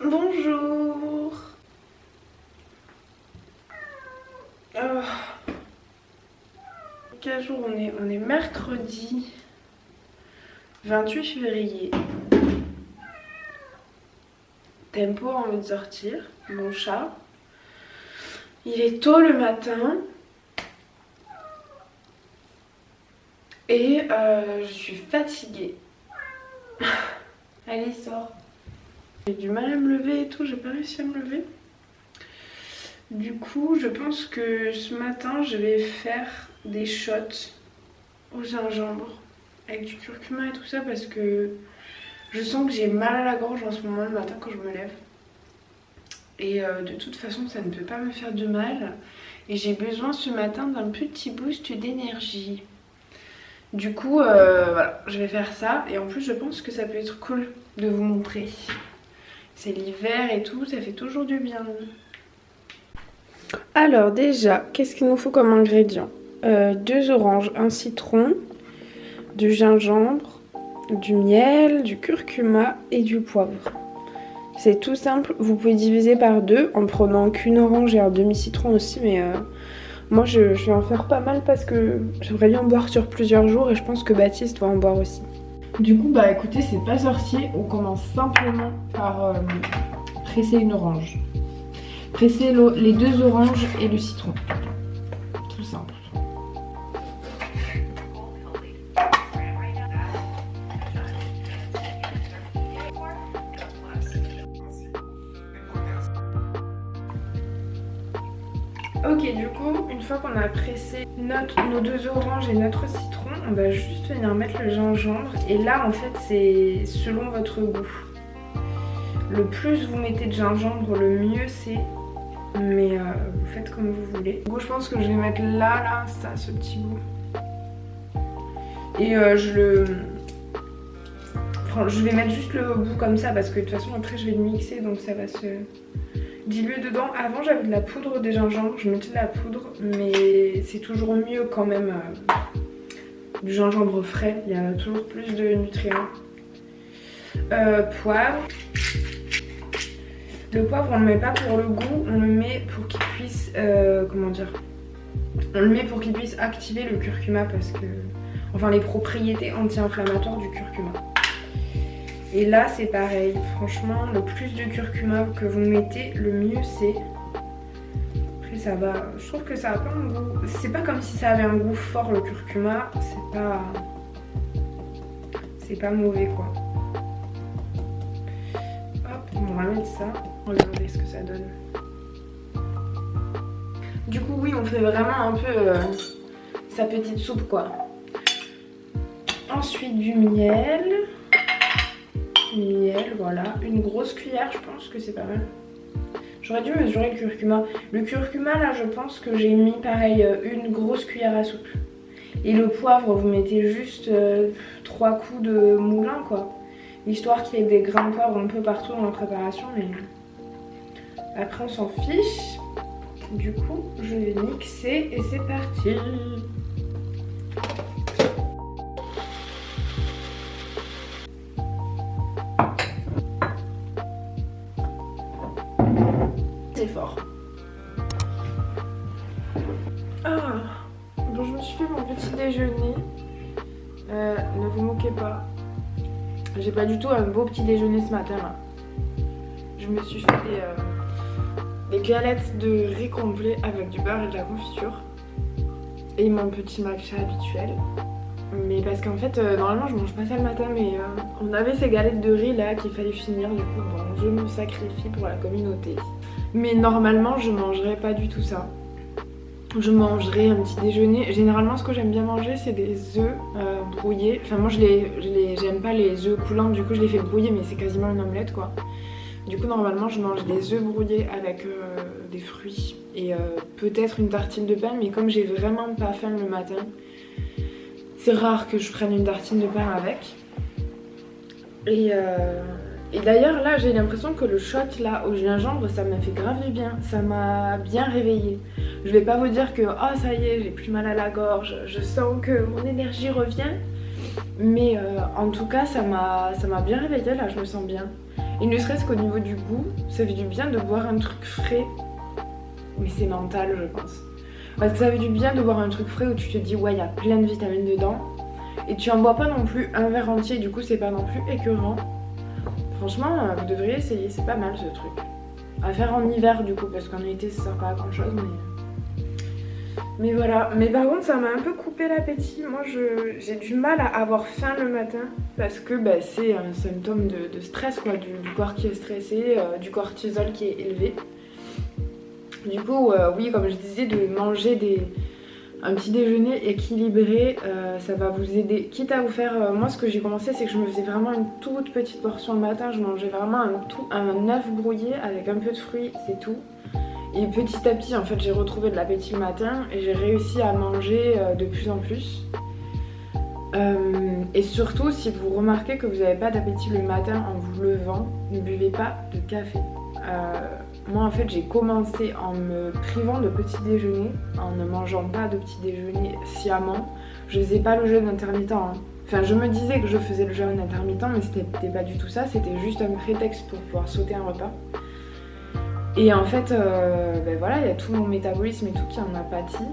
Bonjour. Quel jour on est? On est mercredi 28 février. Tempo a envie de sortir, mon chat. Il est tôt le matin. Et je suis fatiguée. Allez, sors. J'ai du mal à me lever et tout, j'ai pas réussi à me lever. Du coup, je pense que ce matin, je vais faire des shots au gingembre avec du curcuma et tout ça parce que je sens que j'ai mal à la gorge en ce moment le matin quand je me lève. Et de toute façon, ça ne peut pas me faire de mal. Et j'ai besoin ce matin d'un petit boost d'énergie. Du coup, voilà, je vais faire ça. Et en plus, je pense que ça peut être cool de vous montrer. C'est l'hiver et tout, ça fait toujours du bien. Alors déjà, qu'est-ce qu'il nous faut comme ingrédients? 2 oranges, un citron, du gingembre, du miel, du curcuma et du poivre. C'est tout simple, vous pouvez diviser par 2 en prenant qu'une orange et un demi-citron aussi, mais moi je vais en faire pas mal parce que j'aimerais bien en boire sur plusieurs jours et je pense que Baptiste va en boire aussi. Du coup, bah écoutez, c'est pas sorcier, on commence simplement par presser une orange. Presser les 2 oranges et le citron. Tout simple. Ok, du coup, une fois qu'on a pressé nos 2 oranges et notre citron, on va juste venir mettre le gingembre. Et là, en fait, c'est selon votre goût. Le plus vous mettez de gingembre, le mieux c'est. Mais vous faites comme vous voulez. Du coup, je pense que je vais mettre là, ça, ce petit bout. Et je vais mettre juste le bout comme ça parce que de toute façon, après, je vais le mixer donc ça va se diluer dedans. Avant, j'avais de la poudre de gingembre, je mettais de la poudre, mais c'est toujours mieux quand même du gingembre frais. Il y a toujours plus de nutriments. Poivre. Le poivre, on le met pas pour le goût, on le met pour qu'il puisse, comment dire, on le met pour qu'il puisse activer le curcuma parce que, enfin les propriétés anti-inflammatoires du curcuma. Et là c'est pareil, franchement, le plus de curcuma que vous mettez, le mieux c'est. Après ça va, je trouve que ça a pas un goût, c'est pas comme si ça avait un goût fort le curcuma, c'est pas mauvais quoi. On va mettre ça, regardez ce que ça donne. Du coup oui, on fait vraiment un peu sa petite soupe quoi. Ensuite du miel. Miel, voilà. Une grosse cuillère, je pense que c'est pas mal. J'aurais dû mesurer le curcuma. Le curcuma là, je pense que j'ai mis pareil une grosse cuillère à soupe. Et le poivre, vous mettez juste 3 coups de moulin quoi. Histoire qu'il y ait des grains de poivre un peu partout dans la préparation, mais après on s'en fiche. Du coup, je vais mixer et c'est parti. C'est fort. Ah, bon, je me suis fait mon petit déjeuner. Ne vous moquez pas. J'ai pas du tout un beau petit déjeuner ce matin là. Je me suis fait des galettes de riz complet avec du beurre et de la confiture. Et mon petit matcha habituel. Mais parce qu'en fait, normalement je mange pas ça le matin, mais on avait ces galettes de riz là qu'il fallait finir. Du coup, bon, je me sacrifie pour la communauté. Mais normalement, je mangerais pas du tout ça. Je mangerai un petit déjeuner. Généralement, ce que j'aime bien manger, c'est des œufs brouillés. Enfin, moi, j'aime pas les œufs coulants, du coup, je les fais brouiller, mais c'est quasiment une omelette, quoi. Du coup, normalement, je mange des œufs brouillés avec des fruits et peut-être une tartine de pain, mais comme j'ai vraiment pas faim le matin, c'est rare que je prenne une tartine de pain avec. Et d'ailleurs, là, j'ai l'impression que le shot, là, au gingembre, ça m'a fait grave du bien. Ça m'a bien réveillée. Je vais pas vous dire que, oh, ça y est, j'ai plus mal à la gorge. Je sens que mon énergie revient. Mais en tout cas, ça m'a bien réveillée, là, je me sens bien. Et ne serait-ce qu'au niveau du goût, ça fait du bien de boire un truc frais. Mais c'est mental, je pense. Parce que ça fait du bien de boire un truc frais où tu te dis ouais, il y a plein de vitamines dedans. Et tu en bois pas non plus un verre entier, du coup c'est pas non plus écœurant. Franchement, vous devriez essayer, c'est pas mal ce truc. À faire en hiver du coup, parce qu'en été ça sert pas à grand chose, mais voilà. Mais par contre ça m'a un peu coupé l'appétit. Moi j'ai du mal à avoir faim le matin, parce que bah, c'est un symptôme de stress quoi, du corps qui est stressé, du cortisol qui est élevé. Du coup oui, comme je disais, de manger un petit déjeuner équilibré, ça va vous aider. Quitte à vous faire, moi ce que j'ai commencé c'est que je me faisais vraiment une toute petite portion le matin. Je mangeais vraiment un œuf brouillé avec un peu de fruits, c'est tout. Et petit à petit en fait j'ai retrouvé de l'appétit le matin et j'ai réussi à manger de plus en plus. Et surtout si vous remarquez que vous n'avez pas d'appétit le matin en vous levant, ne buvez pas de café. Moi en fait j'ai commencé en me privant de petit déjeuner, en ne mangeant pas de petit déjeuner sciemment. Je faisais pas le jeûne intermittent, hein. Enfin je me disais que je faisais le jeûne intermittent, mais c'était pas du tout ça, c'était juste un prétexte pour pouvoir sauter un repas. Et en fait ben voilà, il y a tout mon métabolisme et tout qui en a pâti.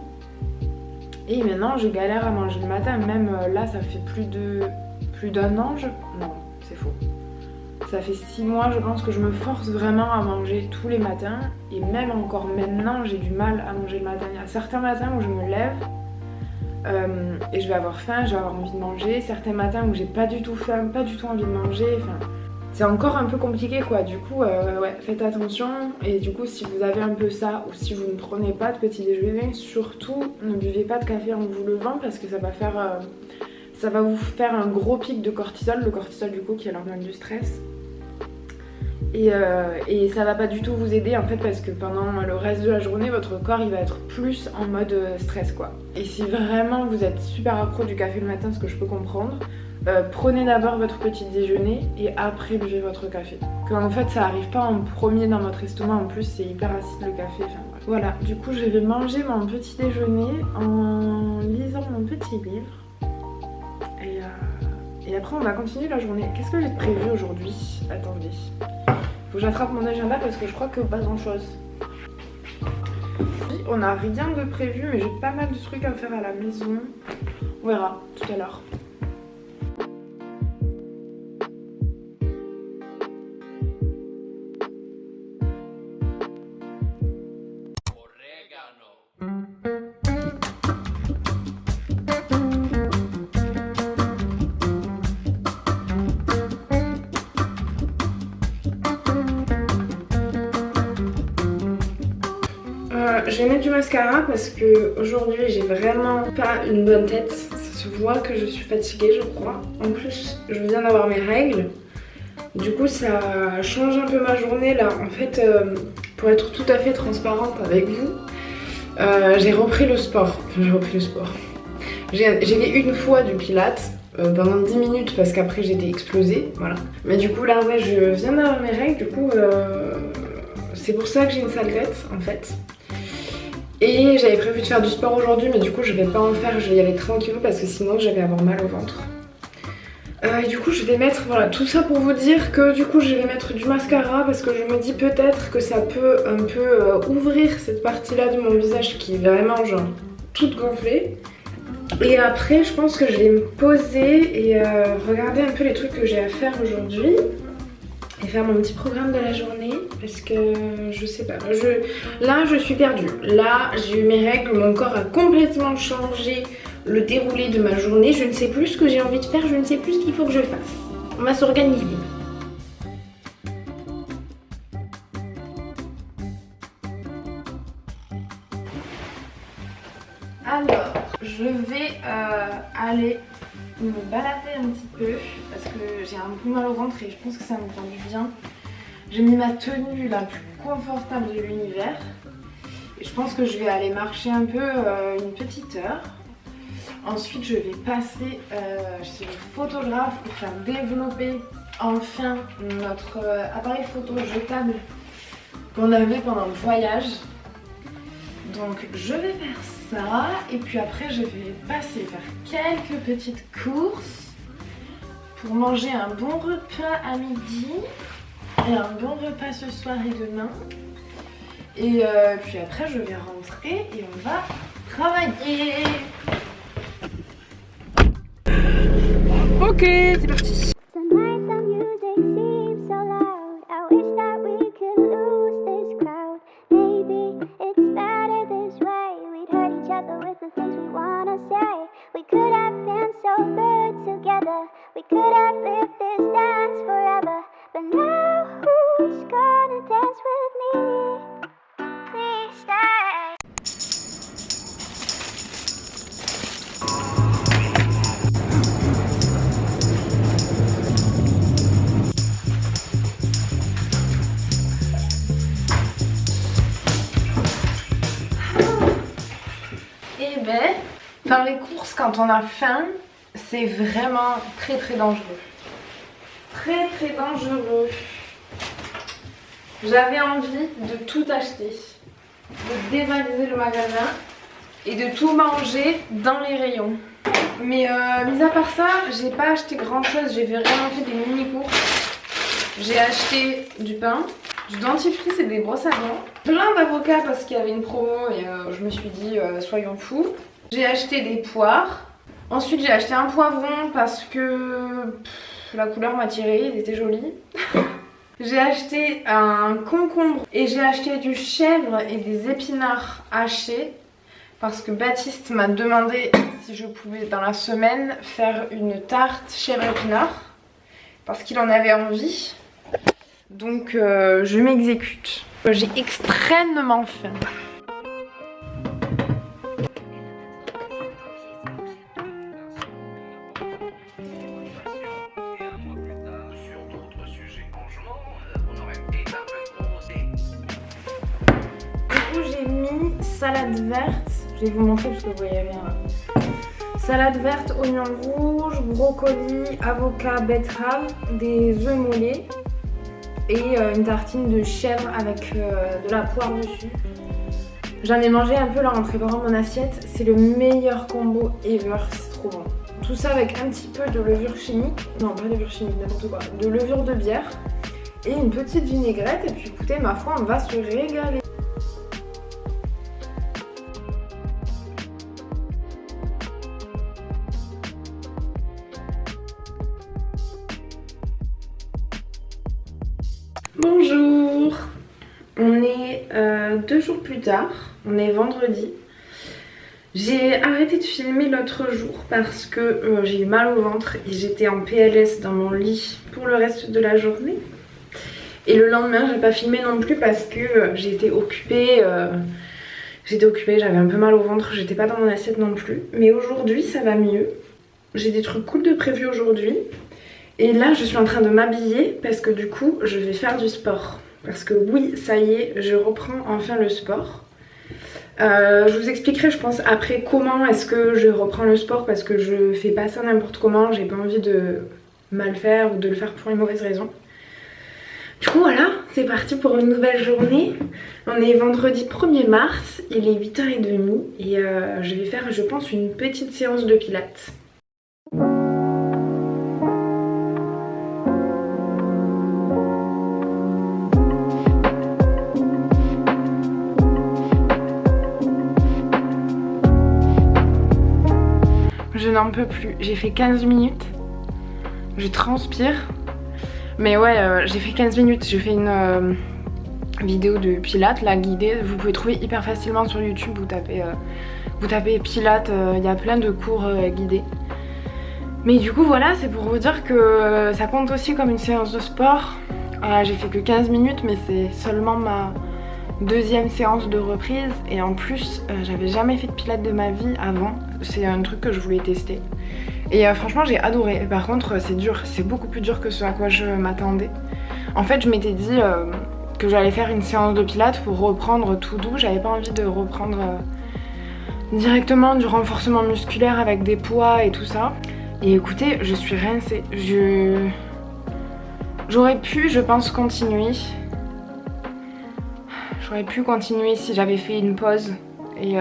Et maintenant je galère à manger le matin, même là ça fait plus d'un an, non c'est faux. Ça fait 6 mois je pense que je me force vraiment à manger tous les matins. Et même encore maintenant j'ai du mal à manger le matin. Il y a certains matins où je me lève et je vais avoir faim, je vais avoir envie de manger. Certains matins où j'ai pas du tout faim, pas du tout envie de manger. Enfin, c'est encore un peu compliqué quoi. Du coup ouais, faites attention. Et du coup si vous avez un peu ça, ou si vous ne prenez pas de petit déjeuner, surtout ne buvez pas de café en vous levant, parce que ça va vous faire un gros pic de cortisol. Le cortisol du coup qui est l'hormone du stress. Et ça va pas du tout vous aider en fait, parce que pendant le reste de la journée votre corps il va être plus en mode stress quoi. Et si vraiment vous êtes super accro du café le matin, ce que je peux comprendre, prenez d'abord votre petit déjeuner et après buvez votre café. Qu'en fait ça arrive pas en premier dans votre estomac, en plus c'est hyper acide le café, enfin bref. Voilà, du coup je vais manger mon petit déjeuner en lisant mon petit livre. Et après on va continuer la journée. Qu'est-ce que j'ai de prévu aujourd'hui? Attendez. Faut que j'attrape mon agenda parce que je crois que pas grand chose. On n'a rien de prévu, mais j'ai pas mal de trucs à faire à la maison. On verra tout à l'heure. Je vais mettre du mascara parce que aujourd'hui j'ai vraiment pas une bonne tête. Ça se voit que je suis fatiguée je crois. En plus je viens d'avoir mes règles. Du coup ça change un peu ma journée là. En fait pour être tout à fait transparente avec vous, j'ai repris le sport. J'ai fait une fois du pilates pendant 10 minutes parce qu'après j'étais explosée. Voilà. Mais du coup là ouais, je viens d'avoir mes règles. Du coup c'est pour ça que j'ai une sale tête en fait. Et j'avais prévu de faire du sport aujourd'hui, mais du coup je vais pas en faire, je vais y aller tranquillement parce que sinon je vais avoir mal au ventre. Et du coup je vais mettre, voilà, tout ça pour vous dire que du coup je vais mettre du mascara parce que je me dis peut-être que ça peut un peu ouvrir cette partie-là de mon visage qui est vraiment genre toute gonflée. Et après je pense que je vais me poser et regarder un peu les trucs que j'ai à faire aujourd'hui. Et faire mon petit programme de la journée parce que je sais pas, là je suis perdue. Là j'ai eu mes règles, mon corps a complètement changé le déroulé de ma journée. Je ne sais plus ce que j'ai envie de faire, je ne sais plus ce qu'il faut que je fasse. On va s'organiser. Alors, je vais aller me balader un petit peu parce que j'ai un peu mal au ventre et je pense que ça va me faire du bien. J'ai mis ma tenue la plus confortable de l'univers et je pense que je vais aller marcher un peu une petite heure. Ensuite je vais passer chez le photographe pour faire développer enfin notre appareil photo jetable qu'on avait pendant le voyage. Donc je vais faire ça et puis après je vais passer faire quelques petites courses pour manger un bon repas à midi. et un bon repas ce soir et demain. Et puis après je vais rentrer et on va travailler. Ok, c'est parti. Faire les courses quand on a faim, c'est vraiment très dangereux. Très dangereux. J'avais envie de tout acheter, de dévaliser le magasin et de tout manger dans les rayons. Mais mis à part ça, j'ai pas acheté grand chose, j'ai vraiment fait des mini courses. J'ai acheté du pain, du dentifrice et des brosses à dents. Plein d'avocats parce qu'il y avait une promo et je me suis dit soyons fous. J'ai acheté des poires. Ensuite j'ai acheté un poivron parce que la couleur m'a tiré, il était joli. J'ai acheté un concombre et j'ai acheté du chèvre et des épinards hachés parce que Baptiste m'a demandé si je pouvais dans la semaine faire une tarte chèvre épinard parce qu'il en avait envie. Donc je m'exécute. J'ai extrêmement faim. J'ai mis salade verte, je vais vous montrer parce que vous voyez rien. Salade verte, oignons rouges, brocoli, avocat, betterave, des œufs mollets et une tartine de chèvre avec de la poire dessus. J'en ai mangé un peu là en préparant mon assiette, c'est le meilleur combo ever, c'est trop bon. Tout ça avec un petit peu de levure chimique, non pas de levure chimique, n'importe quoi, de levure de bière et une petite vinaigrette et puis écoutez ma foi on va se régaler. Bonjour, on est 2 jours plus tard, on est vendredi. J'ai arrêté de filmer l'autre jour parce que j'ai eu mal au ventre et j'étais en PLS dans mon lit pour le reste de la journée. Et le lendemain j'ai pas filmé non plus parce que j'étais occupée, j'avais un peu mal au ventre, j'étais pas dans mon assiette non plus. Mais aujourd'hui ça va mieux, j'ai des trucs cool de prévu aujourd'hui. Et là je suis en train de m'habiller parce que du coup je vais faire du sport. Parce que oui ça y est, je reprends enfin le sport. Je vous expliquerai je pense après comment est-ce que je reprends le sport. Parce que je fais pas ça n'importe comment, j'ai pas envie de mal faire ou de le faire pour une mauvaise raison. Du coup voilà, c'est parti pour une nouvelle journée. On est vendredi 1er mars, il est 8h30 et je vais faire je pense une petite séance de pilates. Je n'en peux plus, j'ai fait 15 minutes, je transpire, mais ouais j'ai fait 15 minutes, j'ai fait une vidéo de pilates, la guidée, vous pouvez trouver hyper facilement sur YouTube, vous tapez pilates, il y a plein de cours guidés. Mais du coup voilà, c'est pour vous dire que ça compte aussi comme une séance de sport. J'ai fait que 15 minutes mais c'est seulement ma deuxième séance de reprise et en plus j'avais jamais fait de pilates de ma vie avant, c'est un truc que je voulais tester et franchement j'ai adoré. Par contre c'est dur, c'est beaucoup plus dur que ce à quoi je m'attendais. En fait je m'étais dit que j'allais faire une séance de pilates pour reprendre tout doux, j'avais pas envie de reprendre directement du renforcement musculaire avec des poids et tout ça. Et écoutez je suis rincée, j'aurais pu je pense continuer. J'aurais pu continuer si j'avais fait une pause et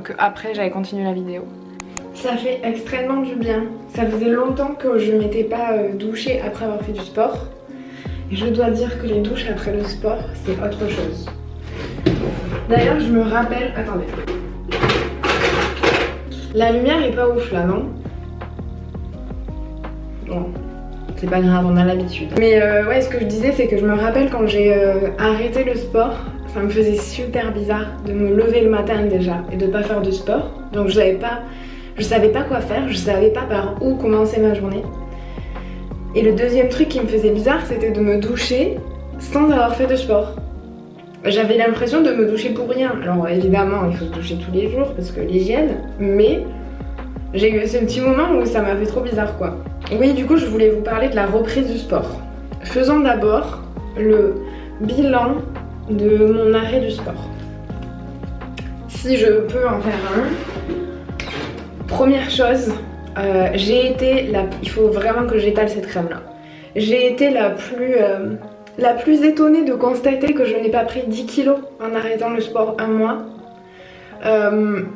que après j'avais continué la vidéo. Ça fait extrêmement du bien. Ça faisait longtemps que je m'étais pas douchée après avoir fait du sport. Et je dois dire que les douches après le sport, c'est autre chose. D'ailleurs, je me rappelle... Attendez. La lumière est pas ouf là, non? Bon, c'est pas grave, on a l'habitude. Mais ouais, ce que je disais, c'est que je me rappelle quand j'ai arrêté le sport, ça me faisait super bizarre de me lever le matin déjà et de pas faire de sport. Donc je savais pas quoi faire, je savais pas par où commencer ma journée. Et le deuxième truc qui me faisait bizarre, c'était de me doucher sans avoir fait de sport. J'avais l'impression de me doucher pour rien. Alors évidemment, il faut se doucher tous les jours parce que l'hygiène, mais j'ai eu ce petit moment où ça m'a fait trop bizarre quoi. Oui, du coup, je voulais vous parler de la reprise du sport. Faisons d'abord le bilan de mon arrêt du sport. Si je peux en faire un. Première chose, il faut vraiment que j'étale cette crème là. J'ai été la plus étonnée de constater que je n'ai pas pris 10 kilos en arrêtant le sport un mois.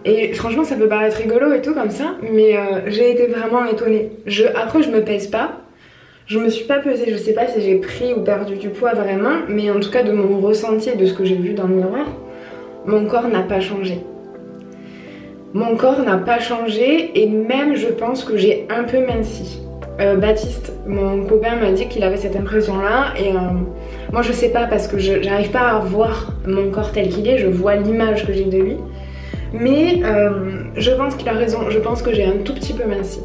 Et franchement ça peut paraître rigolo et tout comme ça, mais j'ai été vraiment étonnée. Après je me pèse pas, je me suis pas pesée, je sais pas si j'ai pris ou perdu du poids vraiment, mais en tout cas de mon ressenti et de ce que j'ai vu dans le miroir, mon corps n'a pas changé. Mon corps n'a pas changé et même je pense que j'ai un peu minci. Baptiste, mon copain, m'a dit qu'il avait cette impression là et moi je sais pas parce que j'arrive pas à voir mon corps tel qu'il est, je vois l'image que j'ai de lui. Mais je pense qu'il a raison, je pense que j'ai un tout petit peu minci.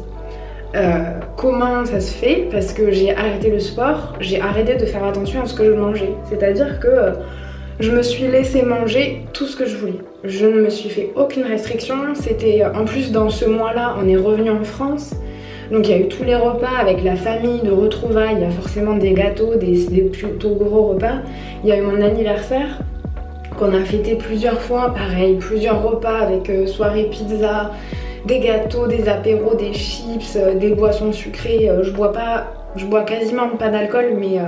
Comment ça se fait? Parce que j'ai arrêté le sport, j'ai arrêté de faire attention à ce que je mangeais. C'est-à-dire que je me suis laissé manger tout ce que je voulais. Je ne me suis fait aucune restriction. C'était en plus dans ce mois-là, on est revenu en France. Donc il y a eu tous les repas avec la famille, de retrouvailles, il y a forcément des gâteaux, des plutôt gros repas. Il y a eu mon anniversaire qu'on a fêté plusieurs fois, pareil, plusieurs repas avec soirée pizza, des gâteaux, des apéros, des chips, des boissons sucrées. Je bois quasiment pas d'alcool, mais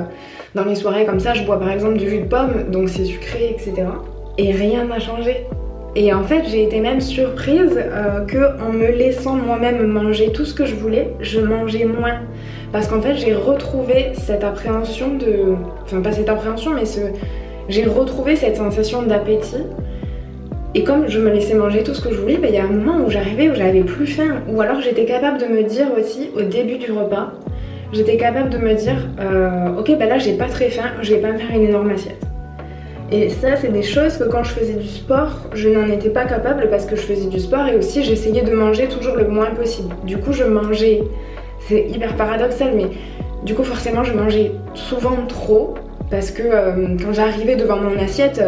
dans les soirées comme ça, je bois par exemple du jus de pomme, donc c'est sucré, etc. Et rien n'a changé. Et en fait, j'ai été même surprise qu'en me laissant moi-même manger tout ce que je voulais, je mangeais moins. Parce qu'en fait, j'ai retrouvé cette appréhension de... Enfin, pas cette appréhension, mais j'ai retrouvé cette sensation d'appétit. Et comme je me laissais manger tout ce que je voulais, il y a un moment où j'avais plus faim. Ou alors j'étais capable de me dire aussi, au début du repas, j'étais capable de me dire ok, là j'ai pas très faim, je vais pas me faire une énorme assiette. Et ça, c'est des choses que quand je faisais du sport, je n'en étais pas capable parce que je faisais du sport et aussi j'essayais de manger toujours le moins possible. Du coup, je mangeais, c'est hyper paradoxal, mais du coup, forcément, je mangeais souvent trop parce que quand j'arrivais devant mon assiette,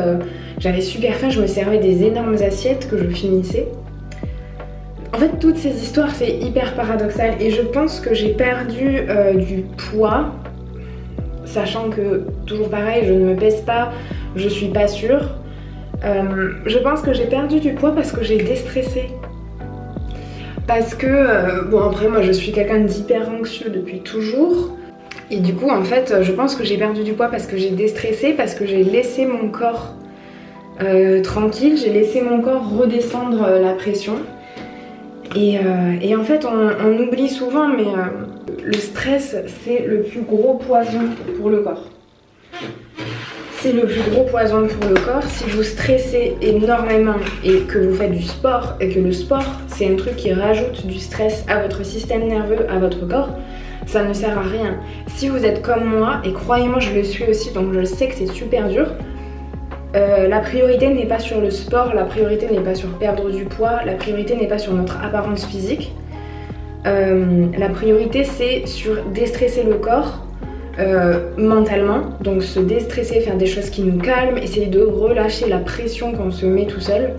j'avais super faim, je me servais des énormes assiettes que je finissais. En fait, toutes ces histoires, c'est hyper paradoxal et je pense que j'ai perdu du poids, sachant que, toujours pareil, je ne me pèse pas, je suis pas sûre. Je pense que j'ai perdu du poids parce que j'ai déstressé. Parce que, bon après moi je suis quelqu'un d'hyper anxieux depuis toujours. Et du coup en fait je pense que j'ai perdu du poids parce que j'ai déstressé, parce que j'ai laissé mon corps tranquille, j'ai laissé mon corps redescendre la pression. Et en fait on oublie souvent, mais le stress c'est le plus gros poison pour le corps. C'est le plus gros poison pour le corps. Si vous stressez énormément et que vous faites du sport, et que le sport c'est un truc qui rajoute du stress à votre système nerveux, à votre corps, ça ne sert à rien. Si vous êtes comme moi, et croyez-moi je le suis aussi, donc je sais que c'est super dur, la priorité n'est pas sur le sport, la priorité n'est pas sur perdre du poids, la priorité n'est pas sur notre apparence physique. La priorité c'est sur déstresser le corps mentalement, donc se déstresser, faire des choses qui nous calment, essayer de relâcher la pression qu'on se met tout seul.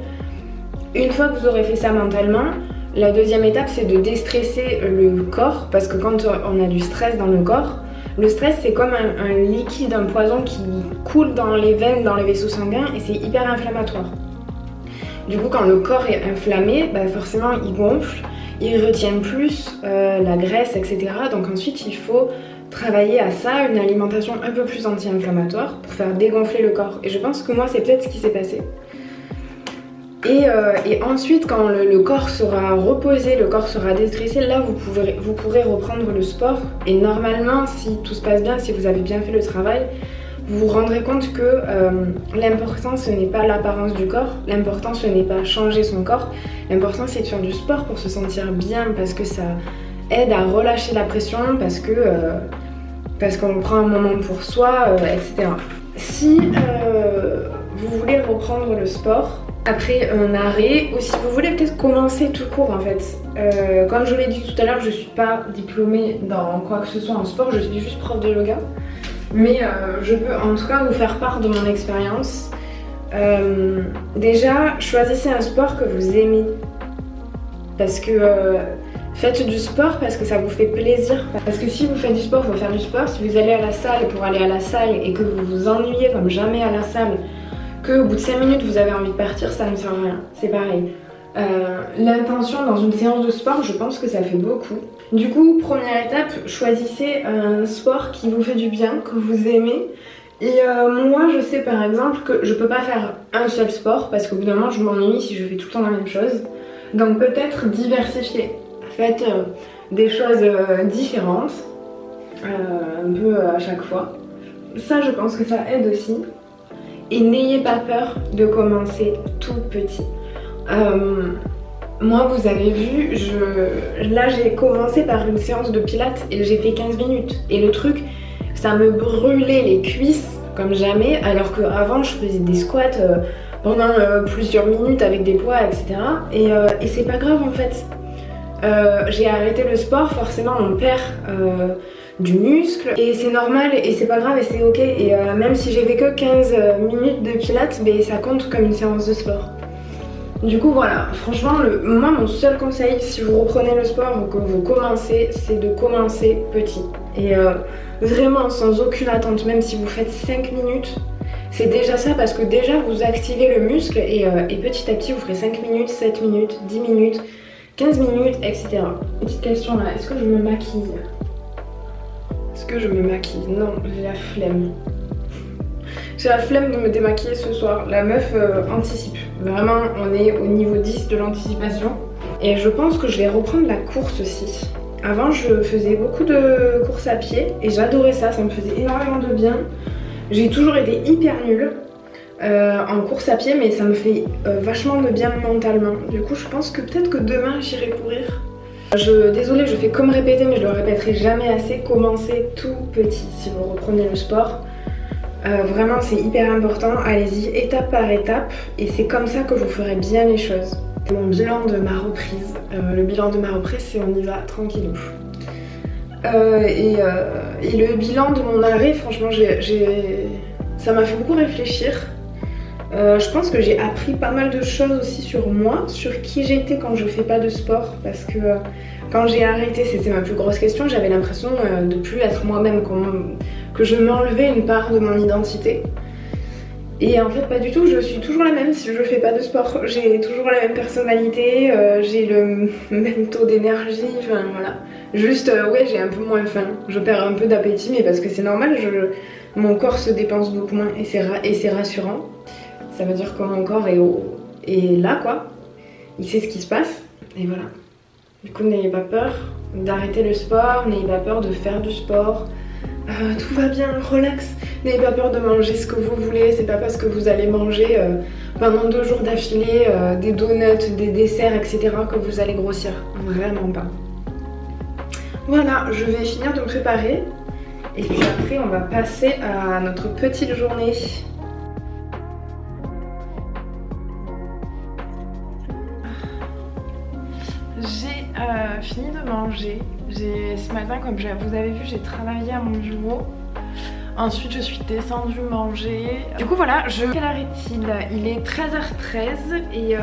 Une fois que vous aurez fait ça mentalement, la deuxième étape c'est de déstresser le corps, parce que quand on a du stress dans le corps, le stress c'est comme un liquide, un poison qui coule dans les veines, dans les vaisseaux sanguins et c'est hyper inflammatoire. Du coup quand le corps est inflammé, forcément il gonfle, il retient plus la graisse, etc. Donc ensuite il faut travailler à ça, une alimentation un peu plus anti-inflammatoire pour faire dégonfler le corps. Et je pense que moi c'est peut-être ce qui s'est passé. Et ensuite, quand le corps sera reposé, le corps sera déstressé, là vous pourrez reprendre le sport. Et normalement, si tout se passe bien, si vous avez bien fait le travail, vous vous rendrez compte que l'important ce n'est pas l'apparence du corps, l'important ce n'est pas changer son corps, l'important c'est de faire du sport pour se sentir bien parce que ça aide à relâcher la pression, parce qu'on prend un moment pour soi, etc. Si vous voulez reprendre le sport après un arrêt, ou si vous voulez peut-être commencer tout court en fait, comme je l'ai dit tout à l'heure, je ne suis pas diplômée dans quoi que ce soit en sport, je suis juste prof de yoga. Mais je peux en tout cas vous faire part de mon expérience. Déjà, choisissez un sport que vous aimez. Parce que faites du sport parce que ça vous fait plaisir. Parce que si vous faites du sport, il faut faire du sport. Si vous allez à la salle pour aller à la salle et que vous vous ennuyez comme jamais à la salle, qu'au bout de 5 minutes vous avez envie de partir, ça ne sert à rien. C'est pareil. L'intention dans une séance de sport, je pense que ça fait beaucoup. Du coup, première étape, choisissez un sport qui vous fait du bien, que vous aimez. Et moi, je sais par exemple que je peux pas faire un seul sport parce qu'au bout d'un moment, je m'ennuie si je fais tout le temps la même chose. Donc peut-être diversifier. Faites des choses différentes, un peu à chaque fois. Ça, je pense que ça aide aussi. Et n'ayez pas peur de commencer tout petit. Moi, vous avez vu, là j'ai commencé par une séance de pilates et j'ai fait 15 minutes. Et le truc, ça me brûlait les cuisses comme jamais, alors qu'avant je faisais des squats pendant plusieurs minutes avec des poids, etc. Et c'est pas grave en fait. J'ai arrêté le sport, forcément on perd du muscle et c'est normal et c'est pas grave et c'est ok. Et même si j'ai fait que 15 minutes de pilates, mais ça compte comme une séance de sport. Du coup voilà, franchement moi mon seul conseil si vous reprenez le sport ou que vous commencez, c'est de commencer petit. Et vraiment sans aucune attente, même si vous faites 5 minutes, c'est déjà ça parce que déjà vous activez le muscle et petit à petit vous ferez 5 minutes, 7 minutes, 10 minutes, 15 minutes, etc. Petite question là, est-ce que je me maquille? Est-ce que je me maquille? Non, j'ai la flemme. J'ai la flemme de me démaquiller ce soir. La meuf anticipe. Vraiment, on est au niveau 10 de l'anticipation. Et je pense que je vais reprendre la course aussi. Avant, je faisais beaucoup de courses à pied et j'adorais ça. Ça me faisait énormément de bien. J'ai toujours été hyper nulle en course à pied, mais ça me fait vachement de bien mentalement. Du coup, je pense que peut-être que demain, j'irai courir. Désolée, je fais comme répéter, mais je le répéterai jamais assez. Commencez tout petit si vous reprenez le sport. Vraiment c'est hyper important, allez-y étape par étape et c'est comme ça que vous ferez bien les choses. Mon bilan de ma reprise, le bilan de ma reprise c'est on y va tranquillou. Et le bilan de mon arrêt, franchement ça m'a fait beaucoup réfléchir. Je pense que j'ai appris pas mal de choses aussi sur moi, sur qui j'étais quand je fais pas de sport parce que quand j'ai arrêté, c'était ma plus grosse question, j'avais l'impression de plus être moi-même, que je m'enlevais une part de mon identité. Et en fait pas du tout, je suis toujours la même si je fais pas de sport. J'ai toujours la même personnalité, j'ai le même taux d'énergie, enfin voilà. Juste ouais j'ai un peu moins faim, je perds un peu d'appétit mais parce que c'est normal, mon corps se dépense beaucoup moins et c'est rassurant. Ça veut dire que mon corps est là quoi, il sait ce qui se passe et voilà. Du coup n'ayez pas peur d'arrêter le sport, n'ayez pas peur de faire du sport. Tout va bien, relax. N'ayez pas peur de manger ce que vous voulez. C'est pas parce que vous allez manger pendant 2 jours d'affilée des donuts, des desserts, etc. que vous allez grossir. Vraiment pas. Voilà, je vais finir de me préparer. Et puis après, on va passer à notre petite journée. J'ai fini de manger. Ce matin, comme vous avez vu, j'ai travaillé à mon bureau. Ensuite, je suis descendue manger. Du coup, voilà, quelle heure est-il? Il est 13h13 et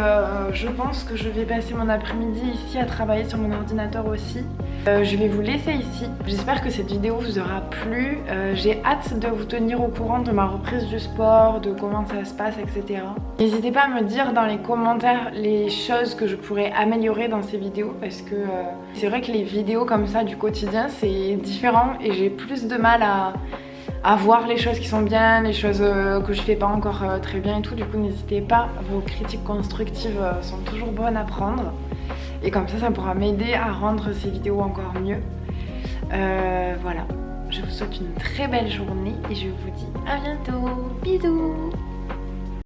je pense que je vais passer mon après-midi ici à travailler sur mon ordinateur aussi. Je vais vous laisser ici. J'espère que cette vidéo vous aura plu. J'ai hâte de vous tenir au courant de ma reprise du sport, de comment ça se passe, etc. N'hésitez pas à me dire dans les commentaires les choses que je pourrais améliorer dans ces vidéos parce que c'est vrai que les vidéos comme ça du quotidien, c'est différent et j'ai plus de mal à à voir les choses qui sont bien, les choses que je fais pas encore très bien et tout. Du coup n'hésitez pas, vos critiques constructives sont toujours bonnes à prendre. Et comme ça pourra m'aider à rendre ces vidéos encore mieux. Voilà, je vous souhaite une très belle journée et je vous dis à bientôt. Bisous.